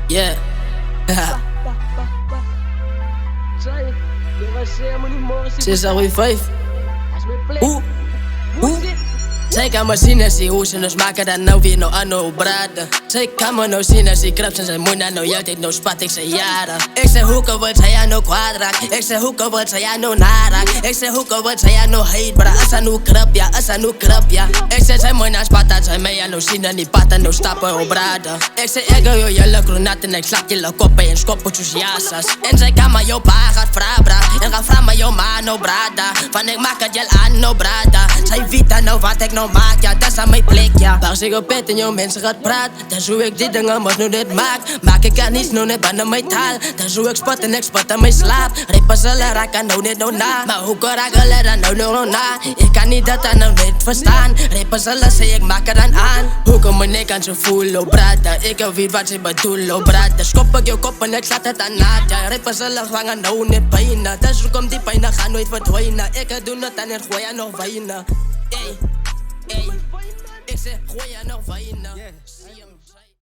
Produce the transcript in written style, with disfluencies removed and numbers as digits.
Yeah. Cesar with 5. Zij kan me zien als die hoesen, dus maken dat nou weer nou aan braden. Zij kan me nou zien als die krabs en zij moet nou juist nou spat, ik zei jaren. Ik zei hoeken wordt zij nou kwaad raak. Ik zei hoeken wordt zij nou narak. Ik zei hoeken wordt zij nou heet, bra. Als aan nou krab ja, als aan nou krab ja. Ik zei zij moet nou spat, dat zij mij nou zien en die patten nou stappen op braden. Ik zei ik wil jullie gronat en ik slak jullie koppen en skoppertjes jasas. En zij kan me jou pa gaat vragen, bra. En gaat vragen me jou ma nou brada. Van ik maak het jel aan nou brada. Zij weet nou wat ik nou maak, ja, dat is aan mijn plek, ja. Waar ik op bed en jouw mensen gaat praten, dat is hoe ik dit dingen moet nu dit maak. Maak ik aan niets, nou net aan mijn taal. Dat is hoe ik spot en ik spot aan mijn slaap. Rippen zullen raken, nou net nou na. Maar hoe kan raken dan nou na? Ik kan niet dat dan nou niet verstaan. Rippen zullen zeggen, ik maak er dan aan. Hoe kom ik aan zo voelen, oh brada? Ik weet wat ze bedoelen, oh brada. Schop ik jouw kop en ik slaat het aan na. Ja, rippen zullen vangen, nou net bijna. Dat is hoe komt die pijn, gaat nooit verdwijnen. Ik doe het aan en gooi je nog bijna. Ey, ik zeg, gooi je nog bijna.